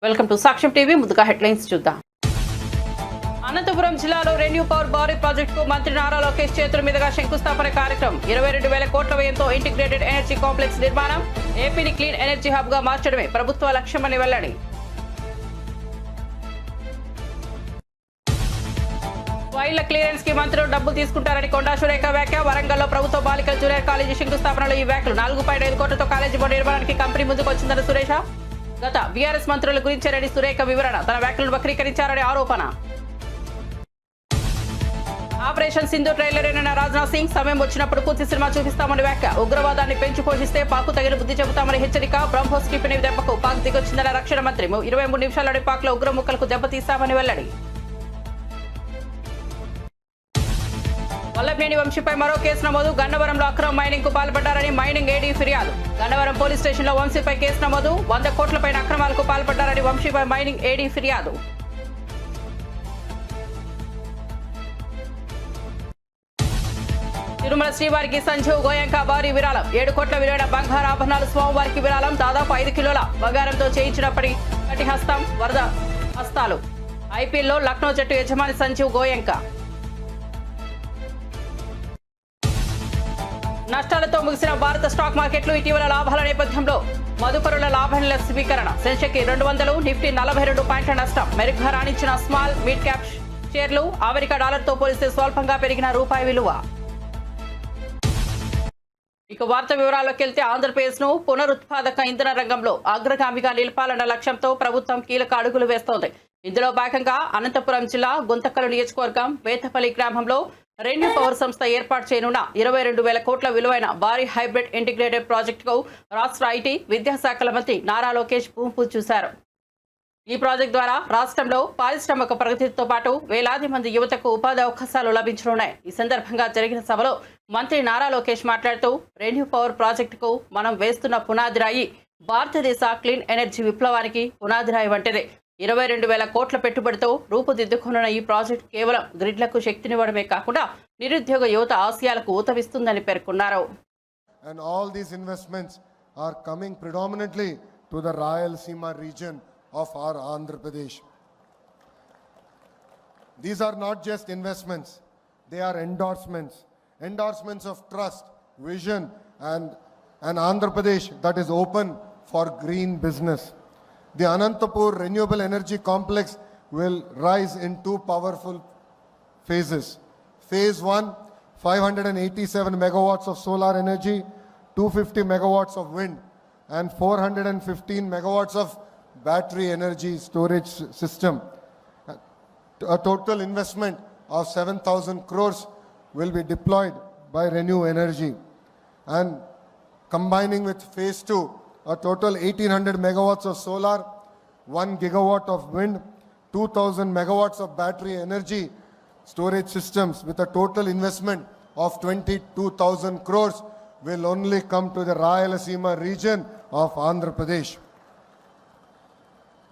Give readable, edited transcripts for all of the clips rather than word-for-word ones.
Welcome to సాక్ష్యం TV. ముందుగా headlines చూద్దాం. అనంతపురం జిల్లాలో రెన్యూ పవర్ భారీ ప్రాజెక్టుకు మంత్రి నారా లోకేష్ చేతుల మీదుగా శంకుస్థాపన కార్యక్రమం. 22,000 కోట్ల వ్యయంతో ఇంటిగ్రేటెడ్ ఎనర్జీ కాంప్లెక్స్ నిర్మాణం. ఏపీని క్లీన్ ఎనర్జీ హబ్ గా మార్చడమే ప్రభుత్వ లక్ష్యమని వెల్లడి. ఫైళ్ల క్లియరెన్స్ కి మంత్రులు డబ్బులు తీసుకుంటారని కొండా సురేఖ వ్యాఖ్య. వరంగల్లో ప్రభుత్వ బాలికల జూనియర్ కాలేజీ శంకుస్థాపనలో ఈ వ్యాఖ్యలు. 4.5 కోట్లతో కాలేజీ బోర్డు నిర్మాణానికి కంపెనీ ముందుకు వచ్చిందని సురేష. గత బీఆర్ఎస్ మంత్రుల గురించేనని సురేఖ వివరణ. తన వ్యాఖ్యలను వక్రీకరించారని ఆరోపణ. ఆపరేషన్ సింధు ట్రైలర్ అయిన రాజ్నాథ్ సింగ్ సమయం వచ్చినప్పుడు పూర్తి సినిమా చూపిస్తామని వ్యాఖ్య. ఉగ్రవాదాన్ని పెంచి పోషిస్తే పాక్ తగిన బుద్ధి చెబుతామని హెచ్చరిక. బ్రహ్మోస్ క్షిపణి దెబ్బకు పాక్ దిగొచ్చిందన్న రక్షణ మంత్రి. 23 నిమిషాల్లోని పాక్ లో ఉగ్ర ముక్కలకు దెబ్బతీస్తామని వెల్లడి. వల్లభనేని వంశీపై మరో కేసు నమోదు. గన్నవరంలో అక్రమ మైనింగ్ కు పాల్పడ్డారని మైనింగ్ ఏడీ ఫిర్యాదు. గన్నవరం పోలీస్ స్టేషన్ లో వంశీపై కేసు నమోదు. 100 కోట్లపైన అక్రమాలకు పాల్పడ్డారని వంశీపై మైనింగ్ ఏడీ ఫిర్యాదు. తిరుమల శ్రీవారికి సంజీవ్ గోయంక భారీ విరాళం. 7 కోట్ల విలువైన బంగారు ఆభరణాలు స్వామివారికి విరాళం. దాదాపు 5 కిలోల బంగారంతో చేయించినప్పటి కటిహస్తం వరద హస్తాలు. ఐపీఎల్లో లక్నో జట్టు యజమాని సంజీవ్ గోయంక. నష్టాలతో ముగిసిన భారత స్టాక్ మార్కెట్లు. ఇటీవల లాభాల నేపథ్యంలో మదుపరుల లాభాల స్వీకరణ. సెన్సెక్స్ 200, నిఫ్టీ 42 పాయింట్ల నష్టం. మెరుగ్గా రాణించిన స్మాల్ మిడ్ క్యాప్ షేర్లు. అమెరికా డాలర్తో పోలిస్తే స్వల్పంగా పెరిగిన రూపాయి విలువ. ఇక వార్త వివరాల్లోకి వెళ్తే, ఆంధ్రప్రదేశ్ ను పునరుత్పాదక ఇంధన రంగంలో అగ్రగామిగా నిలపాలన్న లక్ష్యంతో ప్రభుత్వం కీలక అడుగులు వేస్తోంది. ఇందులో భాగంగా అనంతపురం జిల్లా గుంతకల్ నియోజకవర్గం వేతపల్లి గ్రామంలో రెన్యూ పవర్ సంస్థ ఏర్పాటు చేయనున్న 22,000 కోట్ల విలువైన భారీ హైబ్రిడ్ ఇంటిగ్రేటెడ్ ప్రాజెక్టుకు రాష్ట్ర ఐటీ విద్యాశాఖల మంత్రి నారా లోకేష్ భూమి పూజ చేశారు. ఈ ప్రాజెక్టు ద్వారా రాష్ట్రంలో పారిశ్రామిక ప్రగతితో పాటు వేలాది మంది యువతకు ఉపాధి అవకాశాలు లభించనున్నాయి. ఈ సందర్భంగా జరిగిన సభలో మంత్రి నారా లోకేష్ మాట్లాడుతూ, రెన్యూ పవర్ ప్రాజెక్టుకు మనం వేస్తున్న పునాదిరాయి భారతదేశ క్లీన్ ఎనర్జీ విప్లవానికి పునాదిరాయి వంటిదే. 22,000 కోట్ల పెట్టుబడితో రూపుదిద్దుకున్న ఈ ప్రాజెక్టు కేవలం గ్రిడ్లకు శక్తినివ్వడమే కాకుండా నిరుద్యోగ యువత ఆశయాలకు ఊతమిస్తుందని పేర్కొన్నారు. And all these investments are coming predominantly to the Rayalaseema region of our Andhra Pradesh. These are not just investments, they are endorsements of trust, vision, and an Andhra Pradesh that is open for green business. The Anantapur Renewable Energy Complex will rise in 2 powerful phases. Phase 1, 587 megawatts of solar energy, 250 megawatts of wind, and 415 megawatts of battery energy storage system. A total investment of 7,000 crores will be deployed by Renew Energy. And combining with phase 2, a total 1,800 megawatts of solar, 1 gigawatt of wind, 2,000 megawatts of battery energy storage systems with a total investment of 22,000 crores will only come to the Rayalaseema region of Andhra Pradesh.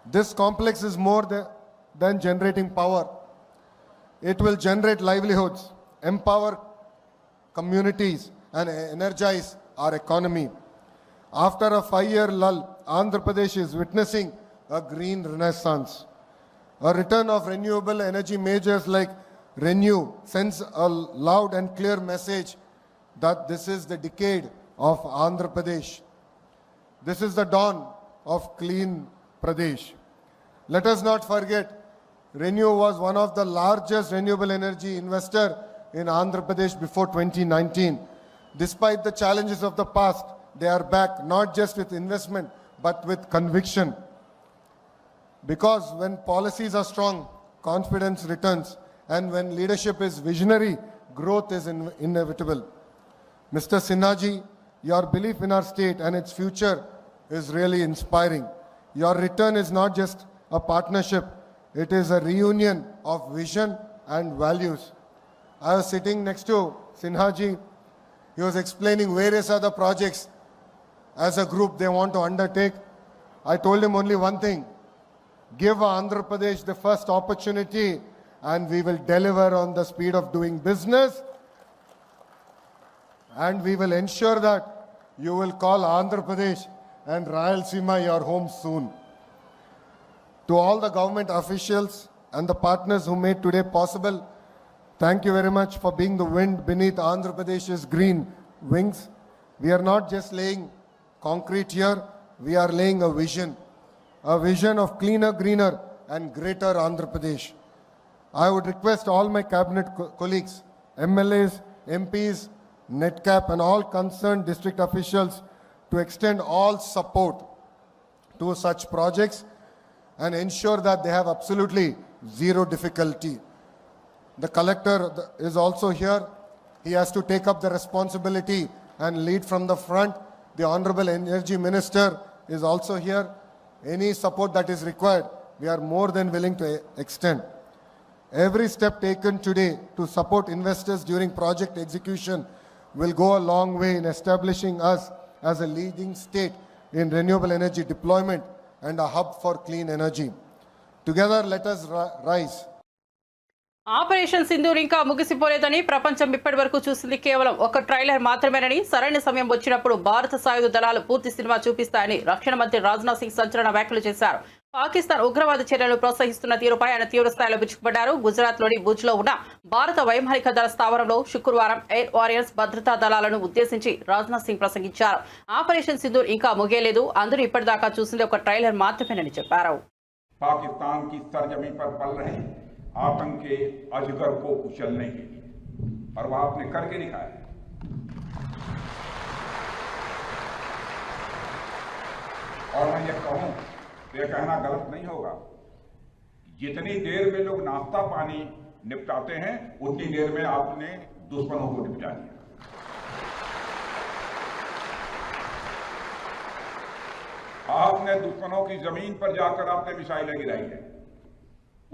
This complex is more than generating power. It will generate livelihoods, empower communities, and energize our economy. After a 5-year lull, Andhra Pradesh is witnessing a green renaissance. A return of renewable energy majors like Renew sends a loud and clear message that this is the decade of Andhra Pradesh. This is the dawn of clean Pradesh. Let us not forget, Renew was one of the largest renewable energy investor in Andhra Pradesh before 2019. Despite the challenges of the past, they are back not just with investment but with conviction. Because when policies are strong, confidence returns, and when leadership is visionary, growth is inevitable. Mr. Sinhaji, your belief in our state and its future is really inspiring. Your return is not just a partnership, it is a reunion of vision and values. I was sitting next to Sinhaji. He was explaining various other projects as a group they want to undertake. I told him only one thing: give Andhra Pradesh the first opportunity and we will deliver on the speed of doing business, and we will ensure that you will call Andhra Pradesh and Rayalaseema your home soon. To all the government officials and the partners who made today possible, thank you very much for being the wind beneath Andhra Pradesh's green wings. We are not just laying concrete here, we are laying a vision of cleaner, greener and greater Andhra Pradesh. I would request all my cabinet colleagues, MLAs, MPs, NETCAP and all concerned district officials to extend all support to such projects and ensure that they have absolutely zero difficulty. The collector is also here. He has to take up the responsibility and lead from the front. The Honorable Energy Minister is also here. Any support that is required, we are more than willing to extend. Every step taken today to support investors during project execution will go a long way in establishing us as a leading state in renewable energy deployment and a hub for clean energy. Together, let us rise. Operation Sindoor ఇంకా ముగిసిపోలేదని ప్రపంచం ఇప్పటి వరకు చూసింది కేవలం ఒక trailer మాత్రమేనని సరైన సమయం వచ్చినప్పుడు భారత సాయుధ దళాలు పూర్తి సినిమా చూపిస్తాయని రక్షణ మంత్రి రాజ్నాథ్ సింగ్ సంచలన వ్యాఖ్యలు చేశారు. పాకిస్తాన్ ఉగ్రవాద చర్యలను ప్రోత్సహిస్తున్న తీరుపై ఆయన తీవ్ర స్థాయిలో విరుచుకుపడ్డారు. గుజరాత్లోని భుజ్లో ఉన్న భారత వైమానిక దళ స్థావరంలో శుక్రవారం ఎయిర్ వారియర్స్ భద్రతా దళాలను ఉద్దేశించి రాజ్నాథ్ సింగ్ ప్రసంగించారు. ఆపరేషన్ సింధూర్ ఇంకా ముగియలేదు, అందరూ ఇప్పటిదాకా చూసింది ఒక ట్రైలర్ మాత్రమేనని చెప్పారు. पाकिस्तान की सरजमी पर पल रहे आतंक के अजगर को कुचलने के लिए, और वह आपने करके दिखाया है। और मैं ये कहूं तो यह कहना गलत नहीं होगा, जितनी देर में लोग नाश्ता पानी निपटाते हैं उतनी देर में आपने दुश्मनों को निपटा दिया। आपने दुश्मनों की जमीन पर जाकर आपने मिसाइलें गिराई है।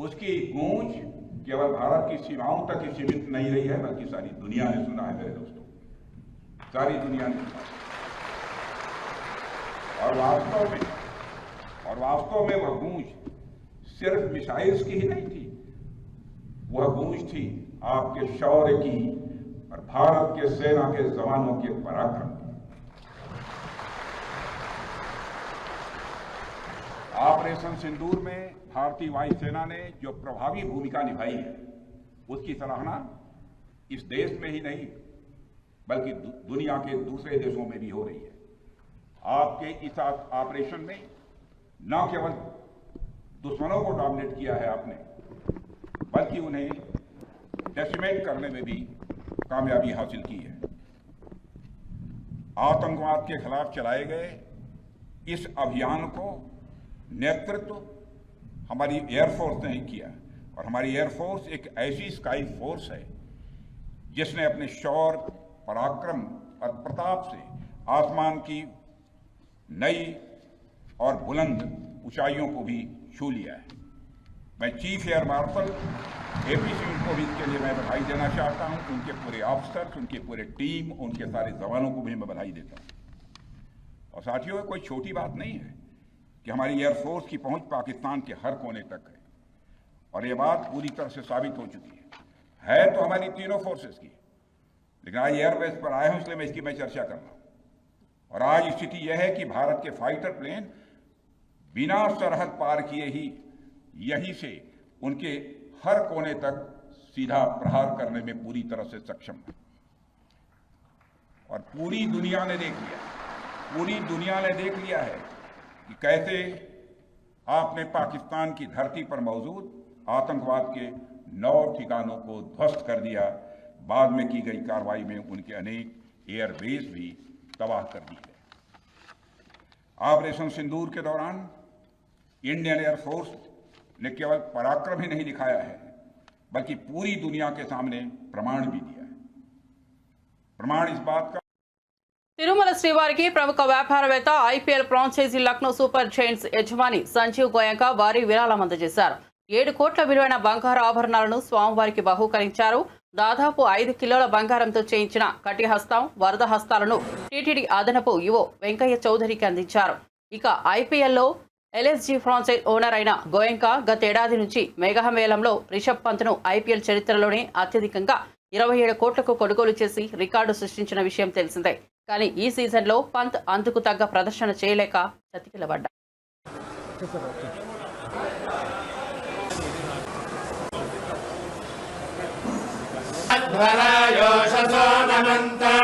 उसकी गूंज केवल भारत की सीमाओं तक ही सीमित नहीं रही है, बल्कि सारी दुनिया ने सुना है मेरे दोस्तों, सारी दुनिया ने सुना। और वास्तव में वह गूंज सिर्फ मिसाइल्स की ही नहीं थी, वह गूंज थी आपके शौर्य की और भारत के सेना के जवानों के पराक्रम की। ऑपरेशन सिंदूर में भारतीय वायुसेना ने जो प्रभावी भूमिका निभाई है, उसकी सराहना इस देश में ही नहीं बल्कि दुनिया के दूसरे देशों में भी हो रही है। आपके इस ऑपरेशन में न केवल दुश्मनों को डोमिनेट किया है आपने, बल्कि उन्हें डेसिमेट करने में भी कामयाबी हासिल की है। आतंकवाद के खिलाफ चलाए गए इस अभियान को नेतृत्व हमारी एयरफोर्स ने किया, और हमारी एयरफोर्स एक ऐसी स्काई फोर्स है जिसने अपने शौर्य, पराक्रम और प्रताप से आसमान की नई और बुलंद ऊंचाइयों को भी छू लिया है। मैं chief air marshal AP Singh को भी इसके लिए मैं बधाई देना चाहता हूं, उनके पूरे ऑफिसर्स, उनके पूरे टीम, उनके सारे जवानों को भी मैं बधाई देता हूं। और साथियों, कोई छोटी बात नहीं है कि हमारी एयरफोर्स की पहुंच पाकिस्तान के हर कोने तक है, और ये बात पूरी तरह से साबित हो चुकी है तो हमारी तीनों फोर्सेस की, लेकिन आज एयरबेस पर आए हूं इसलिए मैं इसकी चर्चा कर रहा हूं। और आज स्थिति यह है कि भारत के फाइटर प्लेन बिना सरहद पार किए ही यहीं से उनके हर कोने तक सीधा प्रहार करने में पूरी तरह से सक्षम है। और पूरी दुनिया ने देख लिया है कि कैसे आपने पाकिस्तान की धरती पर मौजूद आतंकवाद के 9 ठिकानों को ध्वस्त कर दिया। बाद में की गई कार्रवाई में उनके अनेक एयरबेस भी तबाह कर दी है। ऑपरेशन सिंदूर के दौरान इंडियन एयरफोर्स ने केवल पराक्रम ही नहीं दिखाया है, बल्कि पूरी दुनिया के सामने प्रमाण भी दिया है। प्रमाण इस बात का తిరుమల శ్రీవారికి ప్రముఖ వ్యాపారవేత్త IPL franchise Lucknow Super Giants యజమాని సంజీవ్ గోయంకా భారీ విరాళం అందజేశారు. 7 కోట్ల విలువైన బంగారు ఆభరణాలను స్వామివారికి బహూకరించారు. దాదాపు 5 కిలోల బంగారంతో చేయించిన కటిహస్తం, వరద హస్తాలను టీటీడీ అదనపు ఈవో వెంకయ్య చౌదరికి అందించారు. ఇక ఐపీఎల్లో ఎల్ఎస్జీ ఫ్రాంచైజ్ ఓనర్ అయిన గోయంకా గతేడాది నుంచి మేఘమేళంలో రిషబ్ పంత్ను ఐపీఎల్ చరిత్రలోనే అత్యధికంగా 27 కోట్లకు కొనుగోలు చేసి రికార్డు సృష్టించిన విషయం తెలిసిందే. కానీ ఈ సీజన్లో పంత్ అందుకు తగ్గ ప్రదర్శన చేయలేక చతికిలబడ్డారు. ध्वरायोषसो नमन्ता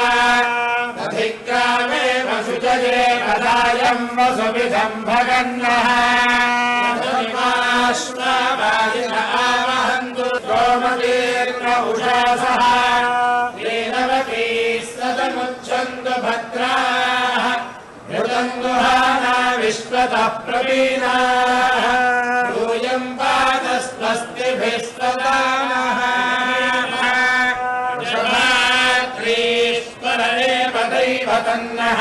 अधिक्रामे वसुजये पदायं वसुभिधं भगन्नः आवहन्तु गोमतीर्न उषासः लीलवती सदमुच्छन्तु भद्राः मृदङ्गुहाना विश्वतः प्रवीणाः यूयं पादस्वस्तिभिस्तदानः दैवतन्नः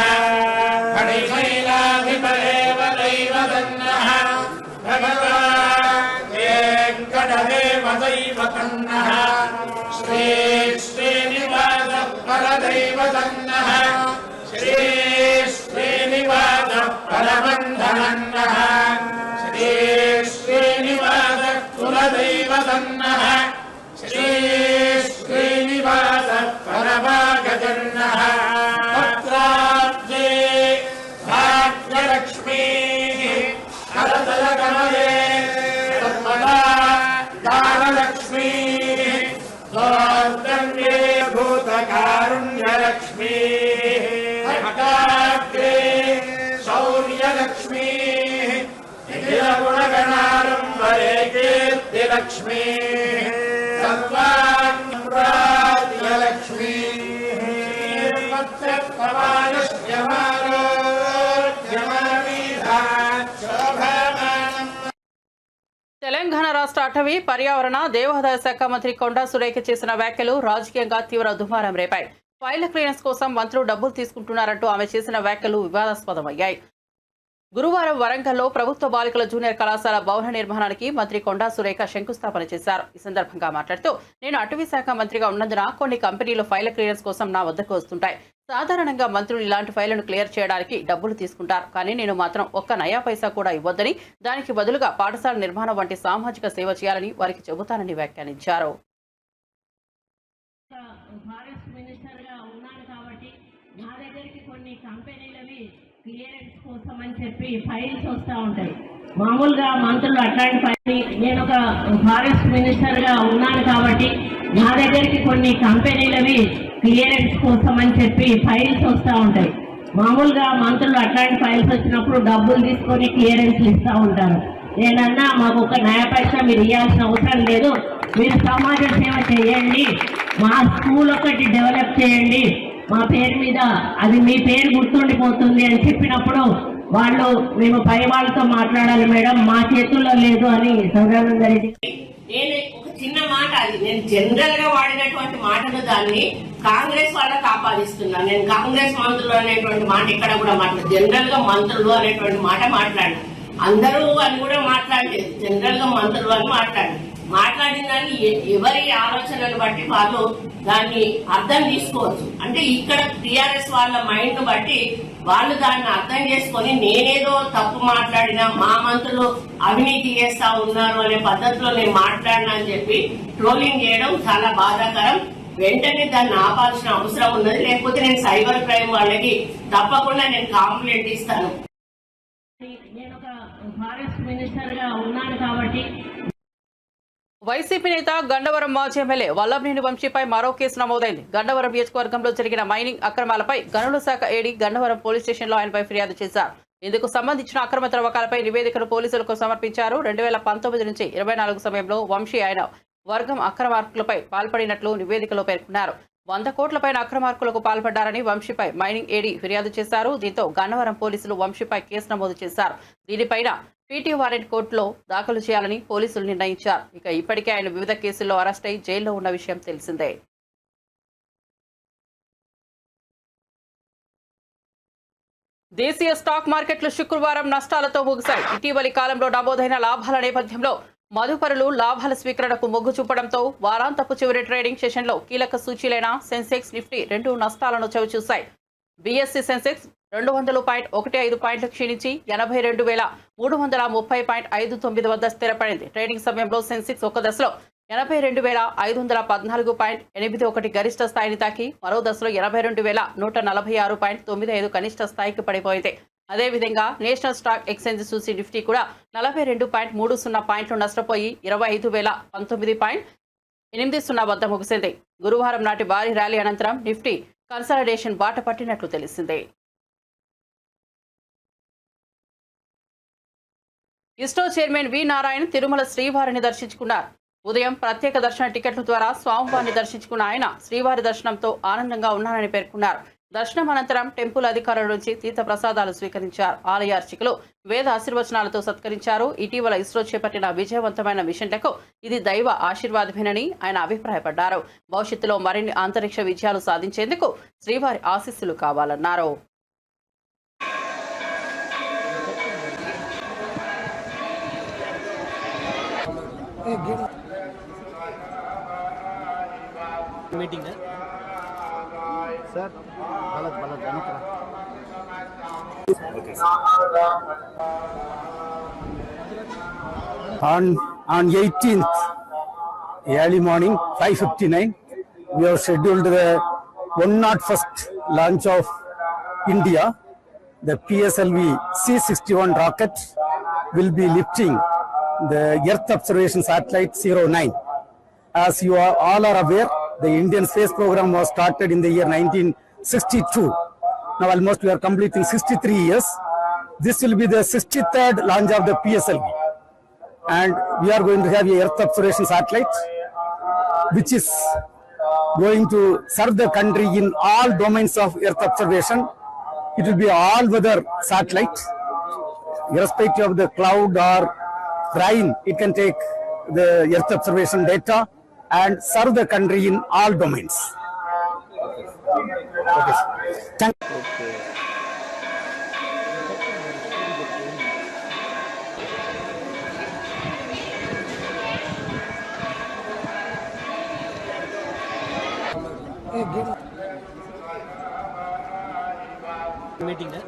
फणिशैलाधिपरेव दैवतन्नः भगवान् वेङ्कटदेव दैवतन्नः श्री श्रीनिवासः परदैवतन्नः श्री श्रीनिवासः परबन्धनन्नः श्री श्रीनिवासः कुलदैवतन्नः श्री श्रीनिवासः परभागजन्नः भद्राब्जे भाग्यलक्ष्मीः करतलकमले सर्वदा दानलक्ष्मीः सौर्दन्ये भूतकारुण्यलक्ष्मीः हठाग्रे शौर्यलक्ष्मीः निखिलगुणगणारम्भरे कीर्तिलक्ष्मीः सर्वाङ्गराज्यलक्ष्मीः తెలంగాణ రాష్ట్ర అటవీ పర్యావరణ దేవాదాయ శాఖ మంత్రి కొండా సురేఖ చేసిన వ్యాఖ్యలు రాజకీయంగా తీవ్ర దుమారం రేపాయి. ఫైళ్ల క్లియరెన్స్ కోసం మంత్రులు డబ్బులు తీసుకుంటున్నారంటూ ఆమె చేసిన వ్యాఖ్యలు వివాదాస్పదమయ్యాయి. గురువారం వరంగల్లో ప్రభుత్వ బాలికల జూనియర్ కళాశాల భవన నిర్మాణానికి మంత్రి కొండా సురేఖ శంకుస్థాపన చేశారు. ఈ సందర్భంగా మాట్లాడుతూ, నేను అటవీ శాఖ మంత్రిగా ఉన్నందున కొన్ని కంపెనీలు ఫైళ్ల క్లియరెన్స్ కోసం నా వద్దకు వస్తుంటాయి. సాధారణంగా మంత్రులు ఇలాంటి ఫైళ్లను క్లియర్ చేయడానికి డబ్బులు తీసుకుంటారు. కానీ నేను మాత్రం ఒక్క నయా పైసా కూడా ఇవ్వొద్దని, దానికి బదులుగా పాఠశాల నిర్మాణం వంటి సామాజిక సేవ చేయాలని వారికి చెబుతానని వ్యాఖ్యానించారు. క్లియరెన్స్ కోసం అని చెప్పి ఫైల్స్ వస్తూ ఉంటాయి. మామూలుగా మంత్రులు అట్లాంటి ఫైల్, నేను ఒక ఫారెస్ట్ మినిస్టర్గా ఉన్నాను కాబట్టి నా దగ్గరికి కొన్ని కంపెనీలవి క్లియరెన్స్ కోసం అని చెప్పి ఫైల్స్ వస్తూ ఉంటాయి. మామూలుగా మంత్రులు అట్లాంటి ఫైల్స్ వచ్చినప్పుడు డబ్బులు తీసుకొని క్లియరెన్స్లు ఇస్తూ ఉంటారు. నేనన్నా మాకు ఒక నయా పైసా మీరు ఇవ్వాల్సిన అవసరం లేదు, మీరు సమాజ సేవ చేయండి, మా స్కూల్ ఒకటి డెవలప్ చేయండి, మా పేరు మీద అది మీ పేరు గుర్తుండిపోతుంది అని చెప్పినప్పుడు వాళ్ళు మేము పై వాళ్ళతో మాట్లాడాలి మేడం, మా చేతుల్లో లేదు అని సదానంద రెడ్డి. నేను ఒక చిన్న మాట, అది నేను జనరల్ గా వాడినటువంటి మాటను దాన్ని కాంగ్రెస్ వాళ్ళకి ఆపాదిస్తున్నాను. నేను కాంగ్రెస్ మంత్రులు అనేటువంటి మాట ఇక్కడ కూడా మాట్లాడు, జనరల్ గా మంత్రులు అనేటువంటి మాట మాట్లాడు, అందరూ అని కూడా మాట్లాడలేదు, జనరల్ గా మంత్రులు అని మాట్లాడిన దాన్ని ఎవరి ఆలోచనను బట్టి వాళ్ళు దాన్ని అర్థం తీసుకోవచ్చు. అంటే ఇక్కడ టిఆర్ఎస్ వాళ్ళ మైండ్ బట్టి వాళ్ళు దాన్ని అర్థం చేసుకొని నేనేదో తప్పు మాట్లాడినా మా మంత్రులు అవినీతి చేస్తా ఉన్నారు అనే పద్ధతిలో నేను మాట్లాడినా అని చెప్పి ట్రోలింగ్ చేయడం చాలా బాధాకరం. వెంటనే దాన్ని ఆపాల్సిన అవసరం ఉన్నది, లేకపోతే నేను సైబర్ క్రైమ్ వాళ్ళకి తప్పకుండా నేను కంప్లైంట్ ఇస్తాను. నేను ఒక ఫారెస్ట్ మినిస్టర్ గా ఉన్నాను కాబట్టి. వైసీపీ నేత గండవరం మాజీ ఎమ్మెల్యే వల్లభనేని వంశీపై మరో కేసు నమోదైంది. గండవరం నియోజకవర్గంలో జరిగిన మైనింగ్ అక్రమాలపై గనుల శాఖ ఏడీ గండవరం పోలీస్ స్టేషన్లో ఆయనపై ఫిర్యాదు చేశారు. ఇందుకు సంబంధించిన అక్రమ త్రవ్వకాలపై నివేదికను పోలీసులకు సమర్పించారు. 2019 నుంచి 24 సమయంలో వంశీ ఆయన వర్గం అక్రమార్కులపై పాల్పడినట్లు నివేదికలో పేర్కొన్నారు. 100 కోట్లపైన అక్రమార్కులకు పాల్పడ్డారని వంశీపై మైనింగ్ ఏడీ ఫిర్యాదు చేశారు. దీంతో గన్నవరం పోలీసులు వంశీపై కేసు నమోదు చేశారు. దీనిపైన పీటీ వారెంట్ కోర్టులో దాఖలు చేయాలని పోలీసులు నిర్ణయించారు. ఇక ఇప్పటికే ఆయన వివిధ కేసుల్లో అరెస్ట్ అయి జైల్లో ఉన్న విషయం తెలిసిందే. దేశీయ స్టాక్ మార్కెట్లు శుక్రవారం నష్టాలతో ముగిశాయి. ఇటీవలి కాలంలో నమోదైన లాభాల నేపథ్యంలో మదుపరులు లాభాల స్వీకరణకు మొగ్గు చూపడంతో వారాంతపు చివరి ట్రేడింగ్ సెషన్లో కీలక సూచీలైన సెన్సెక్స్, నిఫ్టీ రెండు నష్టాలను చవిచూశాయి. బీఎస్సీ సెన్సెక్స్ 200.15 పాయింట్లు క్షీణించి 82,330.59 వద్ద స్థిరపడింది. ట్రేడింగ్ సమయంలో సెన్సెక్స్ ఒక దశలో 82,514.81 గరిష్ట స్థాయిని తాకి మరో దశలో 82,146.95 కనిష్ట స్థాయికి పడిపోయింది. అదేవిధంగా నేషనల్ స్టాక్ ఎక్స్చేంజ్ సూచి నిఫ్టీ కూడా 42.30 పాయింట్లు నష్టపోయి 25,019.80 వద్ద ముగిసింది. గురువారం నాటి భారీ ర్యాలీ అనంతరం నిఫ్టీ కన్సాలిడేషన్ బాట పట్టినట్లు తెలిసింది. ఇస్రో చైర్మన్ వి నారాయణ్ తిరుమల శ్రీవారిని దర్శించుకున్నారు. ఉదయం ప్రత్యేక దర్శన టికెట్ల ద్వారా స్వామివారిని దర్శించుకున్న ఆయన శ్రీవారి దర్శనంతో ఆనందంగా ఉన్నారని పేర్కొన్నారు. దర్శనం అనంతరం టెంపుల్ అధికారుల నుంచి తీర్థ ప్రసాదాలు స్వీకరించారు. ఆలయ అర్చకులు వేద ఆశీర్వచనాలతో సత్కరించారు. ఇటీవల ఇస్రో చేపట్టిన విజయవంతమైన మిషన్లకు ఇది దైవ ఆశీర్వాదమేనని ఆయన అభిప్రాయపడ్డారు. భవిష్యత్తులో మరిన్ని అంతరిక్ష విజయాలు సాధించేందుకు శ్రీవారి ఆశీస్సులు కావాలన్నారు. मीटिंग है सर गलत on 18th early morning 5:59 we have scheduled the 101st launch of India. The PSLV C-61 rocket will be lifting the Earth observation satellite 09. As you all are aware, the Indian space program was started in the year 1962. Now almost we are completing 63 years. This will be the 63rd launch of the PSLV. And we are going to have a Earth observation satellite, which is going to serve the country in all domains of Earth observation. It will be all weather satellite. Irrespective of the cloud or rain, it can take the Earth observation data and serve the country in all domains. Okay. Thank you. Meeting है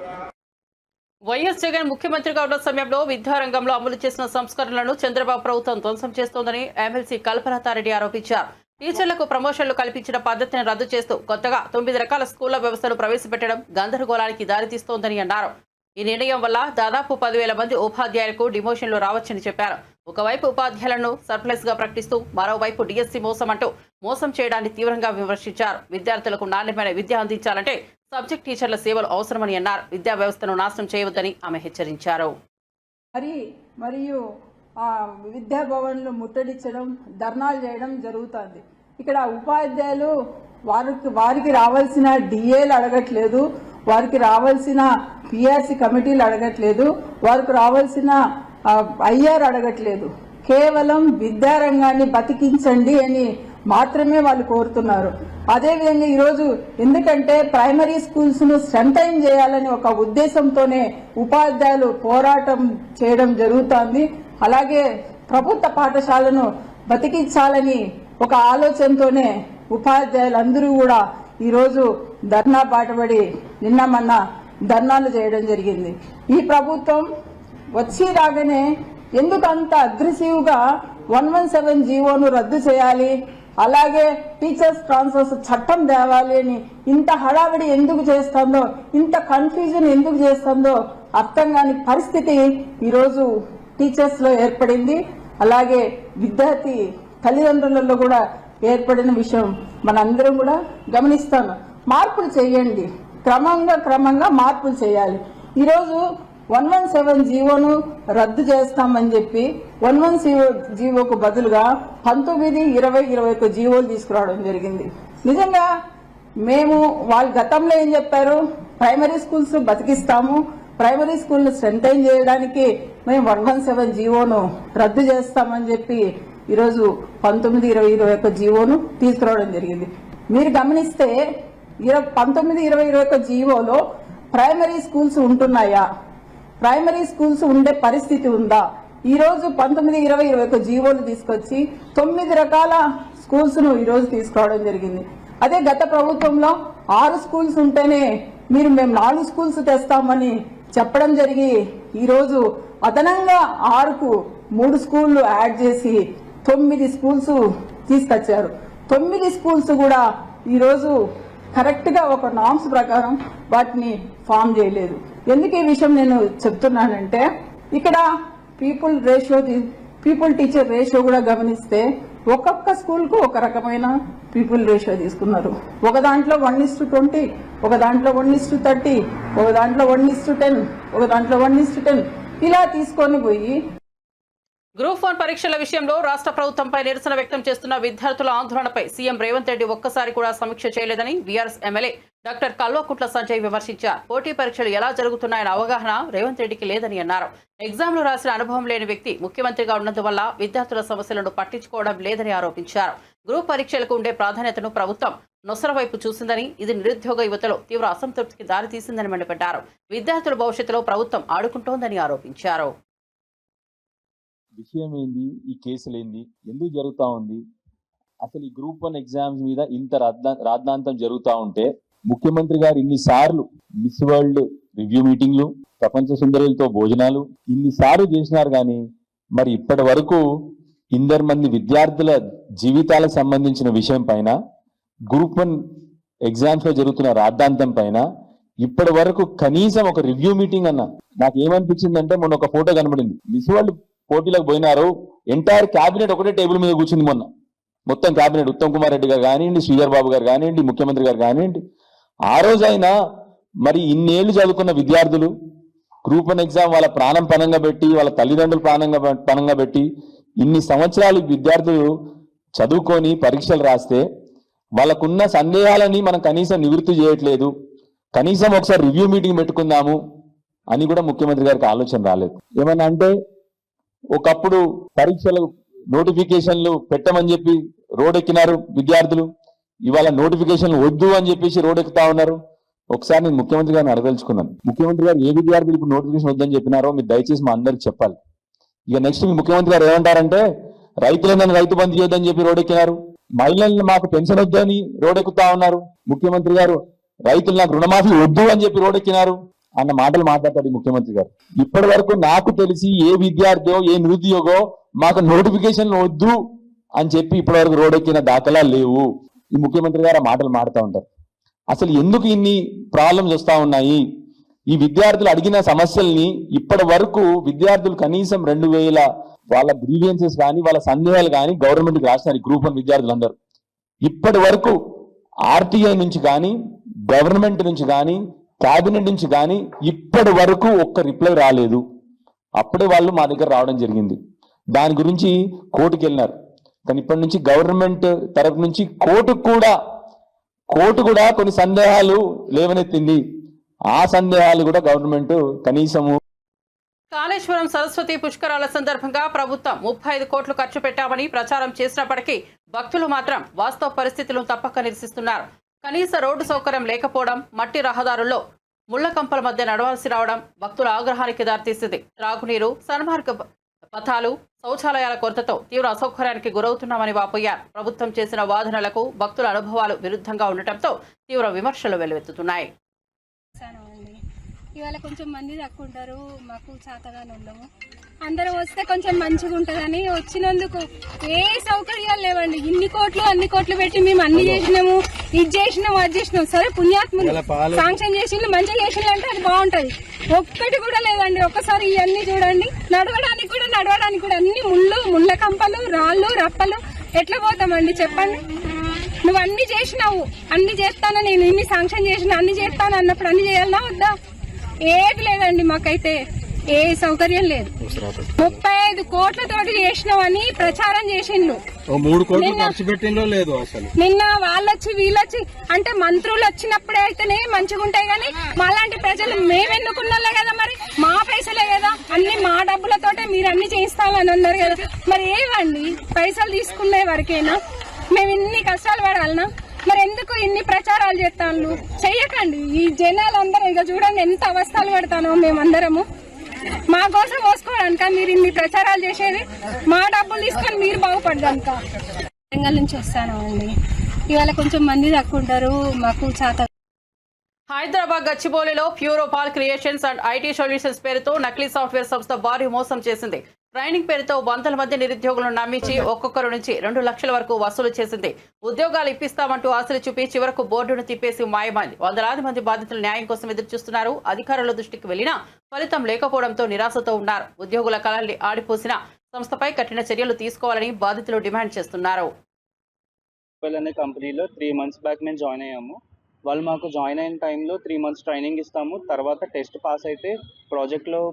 YS Jagan ముఖ్యమంత్రిగా ఉన్న సమయంలో విద్యారంగంలో అమలు చేసిన సంస్కరణలను చంద్రబాబు ప్రభుత్వం ధ్వంసం చేస్తోందని ఎమ్మెల్సీ కల్పలతారెడ్డి ఆరోపించారు. టీచర్లకు ప్రమోషన్లు కల్పించిన పద్ధతిని రద్దు చేస్తూ కొత్తగా 9 రకాల స్కూళ్ల వ్యవస్థను ప్రవేశపెట్టడం గందరగోళానికి దారితీస్తోందని అన్నారు. ఈ నిర్ణయం వల్ల దాదాపు 10,000 మంది ఉపాధ్యాయులకు డిమోషన్లు రావచ్చని చెప్పారు. ఒకవైపు ఉపాధ్యాయులను సర్ప్లస్ గా ప్రకటిస్తూ మరోవైపు డిఎస్సీ మోసం చేయడాన్ని తీవ్రంగా విమర్శించారు. విద్యార్థులకు నాణ్యమైన విద్య అందించాలంటే సబ్జెక్ట్ టీచర్ల సేవలు అవసరమని అన్నారు. విద్యా వ్యవస్థను నాశనం చేయవద్దని ఆమె హెచ్చరించారు. మరియు విద్యా భవన్లు ముట్టడించడం, ధర్నాలు చేయడం జరుగుతుంది. ఇక్కడ ఉపాధ్యాయులు వారికి రావాల్సిన డిఏలు అడగట్లేదు, వారికి రావాల్సిన పిఆర్సి కమిటీలు అడగట్లేదు, వారికి రావాల్సిన ఐఆర్ అడగట్లేదు. కేవలం విద్యారంగాన్ని బతికించండి అని మాత్రమే వాళ్ళు కోరుతున్నారు. అదేవిధంగా ఈరోజు ఎందుకంటే ప్రైమరీ స్కూల్స్ ను స్ట్రెంథైన్ చేయాలని ఒక ఉద్దేశంతోనే ఉపాధ్యాయులు పోరాటం చేయడం జరుగుతోంది. అలాగే ప్రభుత్వ పాఠశాలను బతికించాలని ఒక ఆలోచనతోనే ఉపాధ్యాయులందరూ కూడా ఈరోజు ధర్నా బాటపడి నిన్న మొన్న ధర్నాలు చేయడం జరిగింది. ఈ ప్రభుత్వం వచ్చి రాగానే ఎందుకు అంత అగ్రెసివ్ గా 117 జీవోను రద్దు చేయాలి, అలాగే టీచర్స్ ట్రాన్స్ఫర్స్ చట్టం తేవాలి అని ఇంత హడావిడి ఎందుకు చేస్తుందో, ఇంత కన్ఫ్యూజన్ ఎందుకు చేస్తుందో అర్థం కాని పరిస్థితి ఈరోజు టీచర్స్ లో ఏర్పడింది. అలాగే విద్యార్థి తల్లిదండ్రులలో కూడా ఏర్పడిన విషయం మనందరం కూడా గమనిస్తాం. మార్పులు చేయండి, క్రమంగా మార్పులు చేయాలి. ఈరోజు 117 జీవోను రద్దు చేస్తామని చెప్పి 117 జీవోకు బదులుగా 19, 20, 21 జీవోలు తీసుకురావడం జరిగింది. నిజంగా మేము వాళ్ళు గతంలో ఏం చెప్పారు, ప్రైమరీ స్కూల్స్ బతికిస్తాము, ప్రైమరీ స్కూల్ స్ట్రెంథైన్ చేయడానికి మేము 117 జీవోను రద్దు చేస్తామని చెప్పి ఈరోజు 19, 20, 21 జీవోను తీసుకురావడం జరిగింది. మీరు గమనిస్తే 19, 20, 21 జీవోలో ప్రైమరీ స్కూల్స్ ఉంటున్నాయా, ప్రైమరీ స్కూల్స్ ఉండే పరిస్థితి ఉందా? ఈ రోజు 19, 20, 21 జీవోలు తీసుకొచ్చి 9 రకాల స్కూల్స్ ను ఈ రోజు తీసుకురావడం జరిగింది. అదే గత ప్రభుత్వంలో 6 స్కూల్స్ ఉంటేనే మేము 4 స్కూల్స్ తెస్తామని చెప్పడం జరిగి ఈ రోజు అదనంగా 6కు 3 స్కూళ్లు యాడ్ చేసి 9 స్కూల్స్ తీసుకొచ్చారు. 9 స్కూల్స్ కూడా ఈ రోజు కరెక్ట్ గా ఒక నామ్స్ ప్రకారం వాటిని ఫామ్ చేయలేదు. ఎందుకు ఈ విషయం నేను చెప్తున్నానంటే ఇక్కడ పీపుల్ టీచర్ రేషియో కూడా గమనిస్తే ఒక్కొక్క స్కూల్ కు ఒక రకమైన పీపుల్ రేషియో తీసుకున్నారు. ఒక దాంట్లో 1:20, ఒక దాంట్లో 1:30, ఒక దాంట్లో 1:10, ఒక దాంట్లో 1:10 ఇలా తీసుకొని పోయి గ్రూప్ 1 పరీక్షల విషయంలో రాష్ట్ర ప్రభుత్వంపై నిరసన వ్యక్తం చేస్తున్న విద్యార్థుల ఆందోళనపై సీఎం రేవంత్ రెడ్డి ఒక్కసారి కూడా సమీక్ష చేయలేదని BRS MLA doctor Kalvakuntla Sanjay విమర్శించారు. పోటీ పరీక్షలు ఎలా జరుగుతున్నాయన్న అవగాహన రేవంత్ రెడ్డికి లేదని అన్నారు. ఎగ్జామ్లు రాసిన అనుభవం లేని వ్యక్తి ముఖ్యమంత్రిగా ఉన్నందువల్ల విద్యార్థుల సమస్యలను పట్టించుకోవడం లేదని ఆరోపించారు. గ్రూప్ పరీక్షలకు ఉండే ప్రాధాన్యతను ప్రభుత్వం నొసర వైపు చూసిందని, ఇది నిరుద్యోగ యువతలో తీవ్ర అసంతృప్తికి దారితీసిందని మండిపడ్డారు. విద్యార్థుల భవిష్యత్తులో ప్రభుత్వం ఆడుకుంటోందని ఆరోపించారు. విషయం ఏంది, ఈ కేసులు ఏంది, ఎందుకు జరుగుతూ ఉంది, అసలు ఈ గ్రూప్ 1 ఎగ్జామ్స్ మీద ఇంత రాద్ధాంతం జరుగుతూ ఉంటే ముఖ్యమంత్రి గారు ఇన్నిసార్లు మిస్ వరల్డ్ రివ్యూ మీటింగ్లు, ప్రపంచ సుందరులతో భోజనాలు ఇన్నిసార్లు చేసినారు. కానీ మరి ఇప్పటి వరకు 2 మంది విద్యార్థుల జీవితాలకు సంబంధించిన విషయం పైన, గ్రూప్ 1 ఎగ్జామ్స్ లో జరుగుతున్న రాద్ధాంతం పైన ఇప్పటి వరకు కనీసం ఒక రివ్యూ మీటింగ్ అన్న. నాకు ఏమనిపించిందంటే, మొన్న ఒక ఫోటో కనబడింది, మిస్ వరల్డ్ పోటీలకు పోయినారు, ఎంటైర్ క్యాబినెట్ ఒకటే టేబుల్ మీద కూర్చుంది. మొన్న మొత్తం క్యాబినెట్, ఉత్తమ్ కుమార్ రెడ్డి గారు కానివ్వండి, శ్రీధర్ బాబు గారు కానివ్వండి, ముఖ్యమంత్రి గారు కానివ్వండి. ఆ రోజైనా మరి ఇన్నేళ్లు చదువుకున్న విద్యార్థులు గ్రూప్ 1 ఎగ్జామ్ వాళ్ళ ప్రాణం పణంగా పెట్టి, వాళ్ళ తల్లిదండ్రులు పణంగా పెట్టి ఇన్ని సంవత్సరాలు విద్యార్థులు చదువుకొని పరీక్షలు రాస్తే వాళ్ళకున్న సందేహాలని మనం కనీసం నివృత్తి చేయట్లేదు. కనీసం ఒకసారి రివ్యూ మీటింగ్ పెట్టుకుందాము అని కూడా ముఖ్యమంత్రి గారికి ఆలోచన రాలేదు. ఏమన్నా అంటే, ఒకప్పుడు పరీక్షలు నోటిఫికేషన్లు పెట్టమని చెప్పి రోడ్డెక్కినారు విద్యార్థులు, ఇవాళ నోటిఫికేషన్లు వద్దు అని చెప్పేసి రోడ్డెక్కుతా ఉన్నారు. ఒకసారి నేను ముఖ్యమంత్రి గారిని అడగదలుచుకున్నాను, ముఖ్యమంత్రి గారు ఏ విద్యార్థులు ఇప్పుడు నోటిఫికేషన్ వద్దని చెప్పినారో మీరు దయచేసి మా అందరికి చెప్పాలి. ఇక నెక్స్ట్ మీ ముఖ్యమంత్రి గారు ఏమంటారంటే, రైతులందరినీ రైతు బంధు చేయొద్దని చెప్పి రోడ్డెక్కినారు, మహిళలను మాకు పెన్షన్ వద్దని రోడ్డెక్కుతా ఉన్నారు. ముఖ్యమంత్రి గారు రైతులు నాకు రుణమాఫీ వద్దు అని చెప్పి రోడ్డెక్కినారు అన్న మాటలు మాట్లాడతాడు ముఖ్యమంత్రి గారు. ఇప్పటి వరకు నాకు తెలిసి ఏ విద్యార్థి ఏ నిరుద్యోగో మాకు నోటిఫికేషన్లు వద్దు అని చెప్పి ఇప్పటి వరకు రోడ్డెక్కిన దాఖలాలు లేవు. ఈ ముఖ్యమంత్రి గారు ఆ మాటలు మాడుతూ ఉంటారు. అసలు ఎందుకు ఇన్ని ప్రాబ్లమ్స్ వస్తా ఉన్నాయి? ఈ విద్యార్థులు అడిగిన సమస్యల్ని ఇప్పటి వరకు విద్యార్థులు కనీసం 2000 వాళ్ళ గ్రీవియన్సెస్ కానీ వాళ్ళ సందేహాలు కానీ గవర్నమెంట్కి రాసినారు. గ్రూప్ 1 విద్యార్థులందరూ ఇప్పటి వరకు ఆర్టీఐ నుంచి కానీ, గవర్నమెంట్ నుంచి కానీ, క్యాబినెట్ నుంచి కానీ ఇప్పటి వరకు ఒక్క రిప్లై రాలేదు. అప్పుడే వాళ్ళు మా దగ్గర రావడం జరిగింది. దాని గురించి కోర్టుకి వెళ్ళినారు. కానీ ఇప్పటి నుంచి గవర్నమెంట్ తరఫు నుంచి కోర్టు కూడా కొన్ని సందేహాలు లేవనెత్తింది. ఆ సందేహాలు కూడా గవర్నమెంట్ కనీసము. కాళేశ్వరం సరస్వతి పుష్కరాల సందర్భంగా ప్రభుత్వం 35 కోట్లు ఖర్చు పెట్టామని ప్రచారం చేసినప్పటికీ భక్తులు మాత్రం వాస్తవ పరిస్థితులను తప్పక నిరసిస్తున్నారు. కనీస రోడ్డు సౌకర్యం లేకపోవడం, మట్టి రహదారుల్లో ముళ్ల కంపల మధ్య నడవాల్సి రావడం భక్తుల ఆగ్రహానికి దారితీసింది. త్రాగునీరు, సన్మార్గ పథాలు, శౌచాలయాల కొరతతో తీవ్ర అసౌకర్యానికి గురవుతున్నామని వాపోయారు. ప్రభుత్వం చేసిన వాదనలకు భక్తుల అనుభవాలు విరుద్ధంగా ఉండటంతో తీవ్ర విమర్శలు వెల్లువెత్తుతున్నాయి. ఇవాళ కొంచెం మంది తక్కువ ఉంటారు, మాకు చేతగానే ఉన్నాము. అందరూ వస్తే కొంచెం మంచిగా ఉంటుందని వచ్చినందుకు ఏ సౌకర్యాలు లేవండి. ఇన్ని కోట్లు అన్ని కోట్లు పెట్టి మేము అన్ని చేసినాము, ఇది చేసినాము, అది చేసినాము. సరే పుణ్యాత్ములు శాంక్షన్ చేసిండ్రు, మంచిగా చేసిండ్రు అంటే అది బాగుంటది. ఒక్కటి కూడా లేదండి. ఒక్కసారి ఇవన్నీ చూడండి, నడవడానికి కూడా అన్ని ముళ్ళ కంపలు, రాళ్ళు, రప్పలు. ఎట్లా పోతామండి చెప్పండి? నువ్వు అన్ని చేసినావు, అన్ని చేస్తాను, నేను ఇన్ని శాంక్షన్ చేసిన, అన్ని చేస్తాను అన్నప్పుడు అన్ని చేయాలన్నా వద్దా? ఏది లేదండి, మాకైతే ఏ సౌకర్యం లేదు. 35 కోట్లతోటి చేసినామని ప్రచారం చేసిండ్రు. 3 కోట్లు ఖర్చు పెట్టిందో లేదు అసలు. నిన్న వాళ్ళొచ్చి వీళ్ళొచ్చి అంటే మంత్రులు వచ్చినప్పుడే అయితేనే మంచిగా ఉంటాయి, కానీ మాలాంటి ప్రజలు మేమెన్నుకున్నలే కదా, మరి మా పైసలే కదా, అన్ని మా డబ్బులతోటే మీరు అన్ని చేయిస్తామని అన్నారు కదా. మరి ఏవండి పైసలు తీసుకునే వరకేనా మేము ఇన్ని కష్టాలు పడాలనా? మరి ఎందుకు ఇన్ని ప్రచారాలు చేస్తాను? చెయ్యకండి. ఈ జనాలందరూ ఇక చూడండి ఎంత అవస్థలు పడతానో మేమందరము. మా కోసం మోసుకోవడానిక మీరు ఇన్ని ప్రచారాలు చేసేది? మా డబ్బులు తీసుకొని మీరు బాగుపడ్డాక. వరంగల్ నుంచి వస్తాను అండి. ఇవాళ కొంచెం మంది తక్కువ ఉంటారు, మాకు చేత. హైదరాబాద్ గచ్చిబౌలిలో Puropal creations and IT solutions పేరుతో నకిలీ సాఫ్ట్వేర్ సంస్థ భారీ మోసం చేసింది. ట్రైనింగ్ పేరుతో వందల మంది నిరుద్యోగులను నమ్మించి ఒక్కొక్కరు నుంచి 2 లక్షల వరకు వసూలు చేసింది. ఉద్యోగాలు ఇప్పిస్తామంటూ ఆశలు చూపి చివరకు బోర్డును తిప్పేసి మాయమైంది. వందలాది మంది బాధితులు న్యాయం కోసం ఎదురు చూస్తున్నారు. అధికారుల దృష్టికి వెళ్లినా ఫలితం లేకపోవడంతో నిరాశతో ఉన్నారు. ఉద్యోగుల కళల్ని ఆడిపోసిన సంస్థపై కఠిన చర్యలు తీసుకోవాలని బాధితులు డిమాండ్ చేస్తున్నారు. అనే కంపెనీలో 3 months బ్యాక్ మేము జాయిన్ అయ్యాము. వాళ్ళు మాకు జాయిన్ అయిన టైంలో 3 months ట్రైనింగ్ ఇస్తాము, తర్వాత టెస్ట్ పాస్ అయితే ప్రాజెక్ట్లో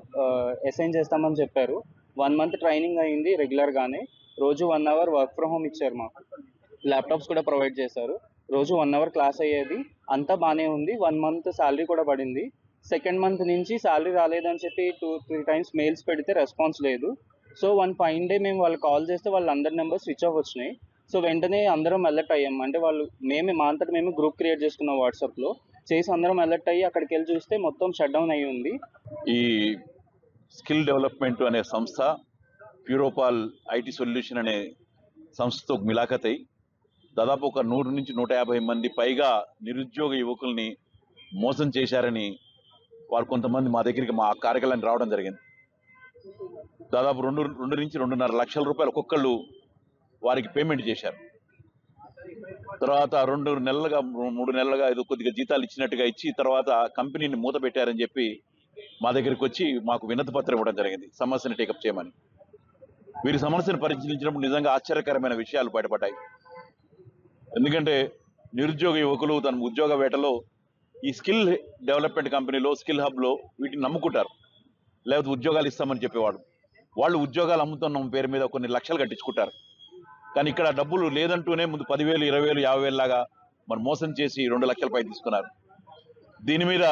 అసైన్ చేస్తామని చెప్పారు. 1 month ట్రైనింగ్ అయింది రెగ్యులర్గానే. రోజు 1 hour వర్క్ ఫ్రమ్ హోమ్ ఇచ్చారు. మాకు ల్యాప్టాప్స్ కూడా ప్రొవైడ్ చేశారు. రోజు 1 hour క్లాస్ అయ్యేది. అంతా బాగానే ఉంది. 1 month శాలరీ కూడా పడింది. సెకండ్ మంత్ నుంచి శాలరీ రాలేదని చెప్పి 2-3 times మెయిల్స్ పెడితే రెస్పాన్స్ లేదు. సో వన్ ఫైన్ డే మేము వాళ్ళు కాల్ చేస్తే వాళ్ళ అందరి నెంబర్ స్విచ్ ఆఫ్ వచ్చినాయి. సో వెంటనే అందరం అలర్ట్ అయ్యాం. అంటే వాళ్ళు మా అంతటా మేము గ్రూప్ క్రియేట్ చేసుకున్నాం వాట్సాప్లో, చేసి అందరం అలర్ట్ అయ్యి అక్కడికి వెళ్ళి చూస్తే మొత్తం షట్ డౌన్ అయ్యి ఉంది. ఈ స్కిల్ డెవలప్మెంట్ అనే సంస్థ ప్యూరోపాల్ ఐటీ సొల్యూషన్ అనే సంస్థతో మిలాఖత్ అయి దాదాపు ఒక 100 నుంచి 150 మంది పైగా నిరుద్యోగ యువకుల్ని మోసం చేశారని వారు కొంతమంది మా దగ్గరికి మా కార్యాలయానికి రావడం జరిగింది. దాదాపు 2 నుంచి 2.5 లక్షల రూపాయలు ఒక్కొక్కళ్ళు వారికి పేమెంట్ చేశారు. తర్వాత 2 నెలలుగా 3 నెలలుగా ఏదో కొద్దిగా జీతాలు ఇచ్చినట్టుగా ఇచ్చి తర్వాత కంపెనీని మూత పెట్టారని చెప్పి మా దగ్గరికి వచ్చి మాకు వినతి పత్రం ఇవ్వడం జరిగింది, సమస్యను టేకప్ చేయమని. వీరి సమస్యను పరిశీలించినప్పుడు నిజంగా ఆశ్చర్యకరమైన విషయాలు బయటపడ్డాయి. ఎందుకంటే నిరుద్యోగ యువకులు తన ఉద్యోగ వేటలో ఈ స్కిల్ డెవలప్మెంట్ కంపెనీలో స్కిల్ హబ్లో వీటిని నమ్ముకుంటారు, లేకపోతే ఉద్యోగాలు ఇస్తామని చెప్పేవాడు. వాళ్ళు ఉద్యోగాలు అమ్ముతున్న పేరు మీద కొన్ని లక్షలు కట్టించుకుంటారు. కానీ ఇక్కడ డబ్బులు లేదంటూనే ముందు 10,000, 20,000, 50,000 లాగా మరి మోసం చేసి 2 లక్షల పై తీసుకున్నారు. దీని మీద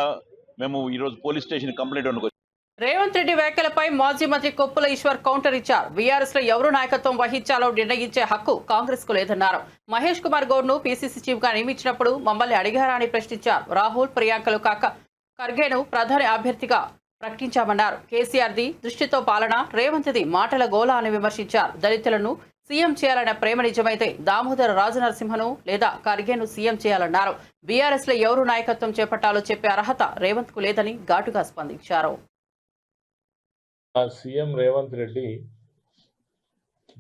మేము ఈరోజు పోలీస్ స్టేషన్ కంప్లైంట్ అనుకోవచ్చు. రేవంత్ రెడ్డి వ్యాఖ్యలపై మాజీ మంత్రి కొప్పుల ఈశ్వర్ కౌంటర్ ఇచ్చారు. బీఆర్ఎస్ లో ఎవరు నాయకత్వం వహించాలో నిర్ణయించే హక్కు కాంగ్రెస్ కు లేదన్నారు. మహేష్ కుమార్ గౌడ్ ను పీసీసీ చీఫ్ గా నియమించినప్పుడు మమ్మల్ని అడిగారా అని ప్రశ్నించారు. రాహుల్, ప్రియాంకలు కాక ఖర్గేను ప్రధాని అభ్యర్థిగా ప్రకటించామన్నారు. కేసీఆర్ది దృష్టితో పాలన, రేవంత్ది మాటల గోల అని విమర్శించారు. దళితులను సీఎం చేయాలన్న ప్రేమ నిజమైతే దామోదర రాజనరసింహను లేదా ఖర్గేను సీఎం చేయాలన్నారు. బీఆర్ఎస్ లో ఎవరు నాయకత్వం చేపట్టాలో చెప్పే అర్హత రేవంత్ కు లేదని ఘాటుగా స్పందించారు. CM Revanth Reddy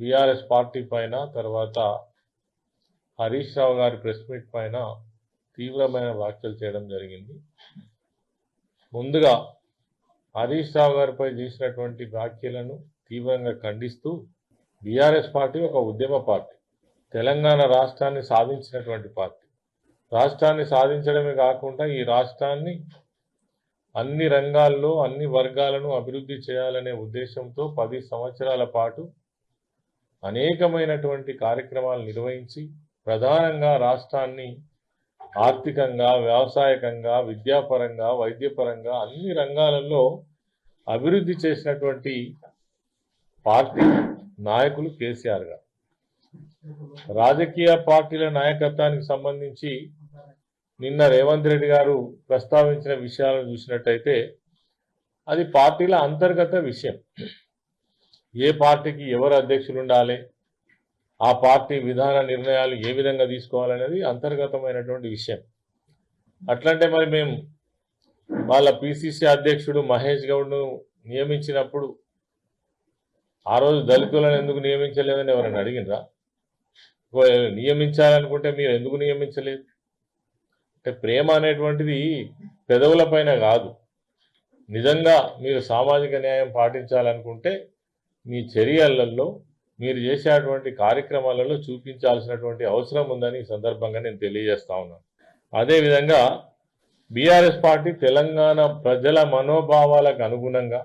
BRS party పైన, తర్వాత హరీష్ రావు గారి ప్రెస్ మీట్ పైన తీవ్రమైన వ్యాఖ్యలు చేయడం జరిగింది. ముందుగా హరీష్ రావు గారిపై చేసినటువంటి వ్యాఖ్యలను తీవ్రంగా ఖండిస్తూ, బీఆర్ఎస్ పార్టీ ఒక ఉద్యమ పార్టీ, తెలంగాణ రాష్ట్రాన్ని సాధించినటువంటి పార్టీ. రాష్ట్రాన్ని సాధించడమే కాకుండా ఈ రాష్ట్రాన్ని అన్ని రంగాల్లో అన్ని వర్గాలను అభివృద్ధి చేయాలనే ఉద్దేశంతో 10 సంవత్సరాల పాటు అనేకమైనటువంటి కార్యక్రమాలు నిర్వహించి ప్రధానంగా రాష్ట్రాన్ని ఆర్థికంగా, వ్యవసాయకంగా, విద్యాపరంగా, వైద్యపరంగా అన్ని రంగాలలో అభివృద్ధి చేసినటువంటి పార్టీ నాయకులు కేసీఆర్ గారు. రాజకీయ పార్టీల నాయకత్వానికి సంబంధించి నిన్న రేవంత్ రెడ్డి గారు ప్రస్తావించిన విషయాలను చూసినట్టయితే అది పార్టీల అంతర్గత విషయం. ఏ పార్టీకి ఎవరు అధ్యక్షులు ఉండాలి, ఆ పార్టీ విధాన నిర్ణయాలు ఏ విధంగా తీసుకోవాలనేది అంతర్గతమైనటువంటి విషయం. అట్లంటే మరి మేము వాళ్ళ పిసిసి అధ్యక్షుడు మహేష్ గౌడ్ను నియమించినప్పుడు ఆ రోజు దళితులను ఎందుకు నియమించలేదని ఎవరైనా అడిగినరా? నియమించాలనుకుంటే మీరు ఎందుకు నియమించలేదు? అంటే ప్రేమ అనేటువంటిది పెదవుల పైన కాదు. నిజంగా మీరు సామాజిక న్యాయం పాటించాలనుకుంటే మీ చర్యలలో, మీరు చేసేటువంటి కార్యక్రమాలలో చూపించాల్సినటువంటి అవసరం ఉందని ఈ సందర్భంగా నేను తెలియజేస్తా ఉన్నాను. అదేవిధంగా బీఆర్ఎస్ పార్టీ తెలంగాణ ప్రజల మనోభావాలకు అనుగుణంగా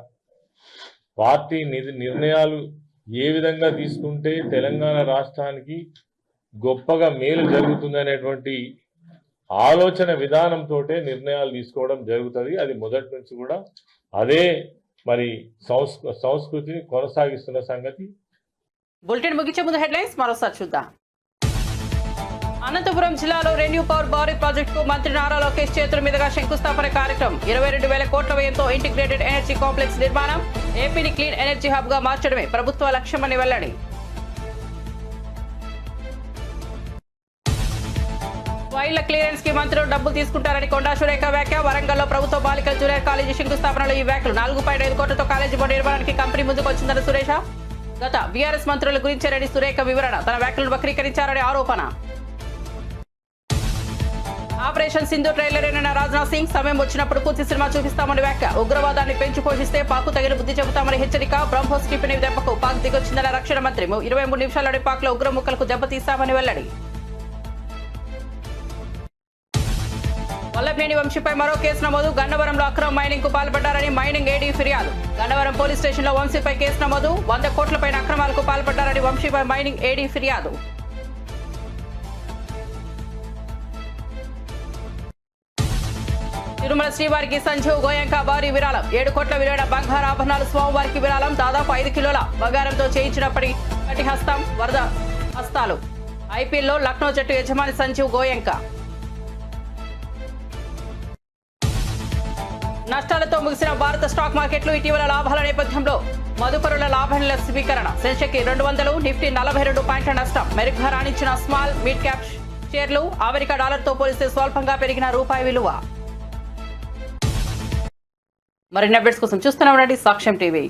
పార్టీ నిర్ణయాలు ఏ విధంగా తీసుకుంటే తెలంగాణ రాష్ట్రానికి గొప్పగా మేలు జరుగుతుందనేటువంటి ఆలోచన విధానంతో నిర్ణయాలు తీసుకోవడం జరుగుతుంది. అది మొదటి నుంచి కూడా అదే మరి సంస్కృతిని కొనసాగిస్తున్న సంగతి. బులెటిన్ ముగించే ముందు హెడ్లైన్స్ మరోసారి చూద్దాం. అనంతపురం జిల్లాలో రెన్యూ పవర్ భారీ ప్రాజెక్టుకు మంత్రి నారా లోకేష్ చేతుల మీదుగా శంకుస్థాపన కార్యక్రమం. 22,000 కోట్ల వ్యయంతో ఇంటిగ్రేటెడ్ ఎనర్జీ కాంప్లెక్స్ నిర్మాణం. ఏపీని క్లీన్ ఎనర్జీ హబ్ గా మార్చడమే ప్రభుత్వ లక్ష్యమని వెల్లడి. ఫైళ్ల క్లియరెన్స్ కి మంత్రులు డబ్బులు తీసుకుంటారని కొండా సురేఖ వ్యాఖ్య. వరంగల్లో ప్రభుత్వ బాలికల జూనియర్ కాలేజీ శంకుస్థాపనలో ఈ వ్యాఖ్యలు. 4.5 కోట్లతో కాలేజీ బోర్డు నిర్మాణానికి కంపెనీ ముందుకు వచ్చిందన్న సురేష. గత బీఆర్ఎస్ మంత్రుల గురించి రెడ్డి సురేఖ వివరణ. తన వ్యాఖ్యలను వక్రీకరించారని ఆరోపణ. ఆపరేషన్ సింధు ట్రైలర్ అయిన రాజ్నాథ్ సింగ్ సమయం వచ్చినప్పుడు పూర్తి సినిమా చూపిస్తామని వ్యాఖ్య. ఉగ్రవాదాన్ని పెంచి పోషిస్తే పాక్ తగిన బుద్ధి చెబుతామని హెచ్చరిక. బ్రహ్మోస్ క్షిపణి దెబ్బకు పాక్ దిగొచ్చిందన్న రక్షణ మంత్రి. 23 నిమిషాల్లోనే పాక్ లో ఉగ్ర ముక్కలకు దెబ్బతీస్తామని వెల్లడి. వల్లభనేని వంశీపై మరో కేసు నమోదు. గన్నవరంలో అక్రమ మైనింగ్ కు పాల్పడ్డారని మైనింగ్ ఏడీ ఫిర్యాదు. గన్నవరం పోలీస్ స్టేషన్ లో వంశీపై కేసు నమోదు. 100 కోట్లపైన అక్రమాలకు పాల్పడ్డారని వంశీపై మైనింగ్ ఏడీ ఫిర్యాదు. తిరుమల శ్రీవారికి సంజీవ్ గోయంక భారీ విరాళం. 7 కోట్ల విలువైన బంగారు ఆభరణాలు స్వామివారికి విరాళం. దాదాపు 5 కిలోల బంగారంతో చేయించినప్పటి హస్తం వరద హస్తాలు. ఐపీఎల్లో లక్నో జట్టు యజమాని సంజీవ్ గోయంక. నష్టాలతో ముగిసిన భారత స్టాక్ మార్కెట్లు. ఇటీవల లాభాల నేపథ్యంలో మదుపరుల లాభాల స్వీకరణ. సెన్సెక్స్ 200, నిఫ్టీ 42 పాయింట్ల నష్టం. మెరుగ్గా రాణించిన స్మాల్ మిడ్ క్యాప్ షేర్లు. అమెరికా డాలర్తో పోలిస్తే స్వల్పంగా పెరిగిన రూపాయి విలువ. మరిన్ని అప్డేట్స్ కోసం చూస్తూనే ఉండండి సాక్ష్యం టీవీ.